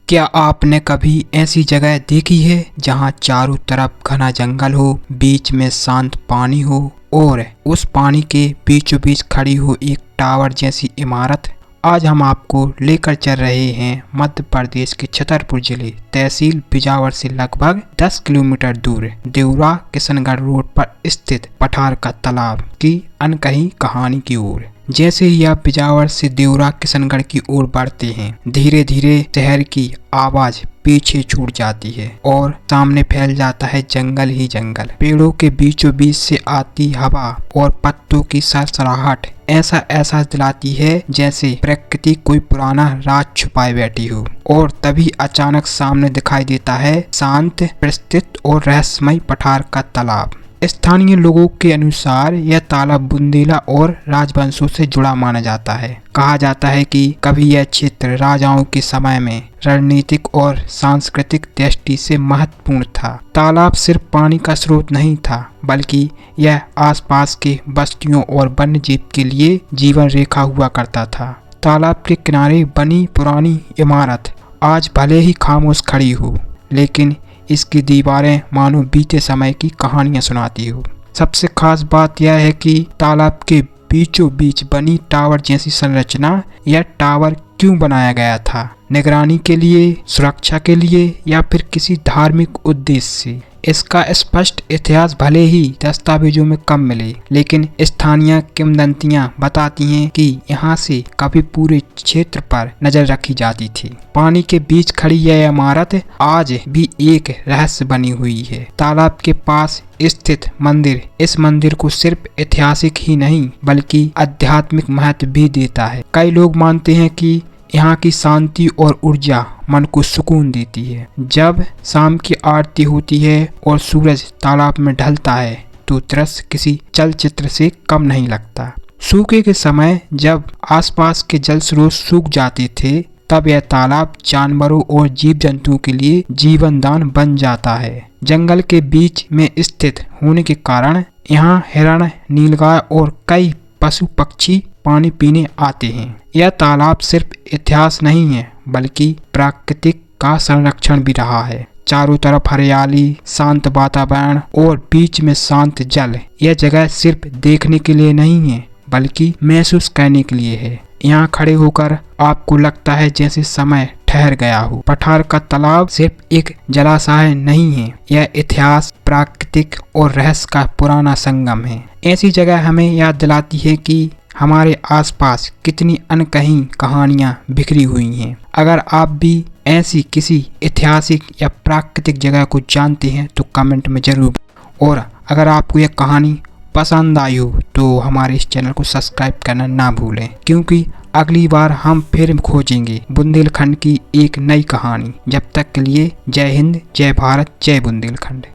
क्या आपने कभी ऐसी जगह देखी है जहां चारों तरफ घना जंगल हो, बीच में शांत पानी हो और उस पानी के बीचों बीच खड़ी हो एक टावर जैसी इमारत। आज हम आपको लेकर चल रहे हैं मध्य प्रदेश के छतरपुर जिले तहसील बिजावर से लगभग 10 किलोमीटर दूर देवरा किशनगढ़ रोड पर स्थित पठार का तालाब की अनकही कहानी की ओर। जैसे ही आप बिजावर से देवरा किशनगढ़ की ओर बढ़ते हैं, धीरे धीरे शहर की आवाज पीछे छूट जाती है और सामने फैल जाता है जंगल ही जंगल। पेड़ों के बीचों बीच से आती हवा और पत्तों की सरसराहट ऐसा एहसास दिलाती है जैसे प्रकृति कोई पुराना राज छुपाए बैठी हो। और तभी अचानक सामने दिखाई देता है शांत, प्रस्थित और रहस्यमय पठार का तालाब। स्थानीय लोगों के अनुसार यह तालाब बुंदेला और राजवंशों से जुड़ा माना जाता है। कहा जाता है कि कभी यह क्षेत्र राजाओं के समय में रणनीतिक और सांस्कृतिक दृष्टि से महत्वपूर्ण था। तालाब सिर्फ पानी का स्रोत नहीं था, बल्कि यह आसपास के बस्तियों और वन्य जीव के लिए जीवन रेखा हुआ करता था। तालाब के किनारे बनी पुरानी इमारत आज भले ही खामोश खड़ी हो, लेकिन इसकी दीवारें मानो बीते समय की कहानियां सुनाती हो। सबसे खास बात यह है कि तालाब के बीचों बीच बनी टावर जैसी संरचना। यह टावर क्यों बनाया गया था? निगरानी के लिए, सुरक्षा के लिए या फिर किसी धार्मिक उद्देश्य से? इसका स्पष्ट इतिहास भले ही दस्तावेजों में कम मिले, लेकिन स्थानीय किंवदंतियां बताती हैं कि यहाँ से कभी पूरे क्षेत्र पर नजर रखी जाती थी। पानी के बीच खड़ी यह इमारत आज भी एक रहस्य बनी हुई है। तालाब के पास स्थित मंदिर इस मंदिर को सिर्फ ऐतिहासिक ही नहीं बल्कि आध्यात्मिक महत्व भी देता है। कई लोग मानते हैं कि यहाँ की शांति और ऊर्जा मन को सुकून देती है। जब शाम की आरती होती है और सूरज तालाब में ढलता है तो दृश्य किसी चलचित्र से कम नहीं लगता। सूखे के समय जब आसपास के जल स्रोत सूख जाते थे, तब यह तालाब जानवरों और जीव जंतुओं के लिए जीवनदान बन जाता है। जंगल के बीच में स्थित होने के कारण यहाँ हिरण, नीलगाय और कई पशु पक्षी पानी पीने आते हैं। यह तालाब सिर्फ इतिहास नहीं है बल्कि प्राकृतिक का संरक्षण भी रहा है। चारों तरफ हरियाली, शांत वातावरण और बीच में शांत जल। यह जगह सिर्फ देखने के लिए नहीं है बल्कि महसूस करने के लिए है। यहाँ खड़े होकर आपको लगता है जैसे समय ठहर गया हो। पठार का तालाब सिर्फ एक जलाशय नहीं है, यह इतिहास, प्राकृतिक और रहस्य का पुराना संगम है। ऐसी जगह हमें याद दिलाती है कि हमारे आसपास कितनी अनकही कहानियां बिखरी हुई हैं। अगर आप भी ऐसी किसी ऐतिहासिक या प्राकृतिक जगह को जानते हैं तो कमेंट में जरूर। और अगर आपको यह कहानी पसंद आई हो तो हमारे इस चैनल को सब्सक्राइब करना ना भूलें, क्योंकि अगली बार हम फिर खोजेंगे बुंदेलखंड की एक नई कहानी। जब तक के लिए जय हिंद, जय भारत, जय बुंदेलखंड।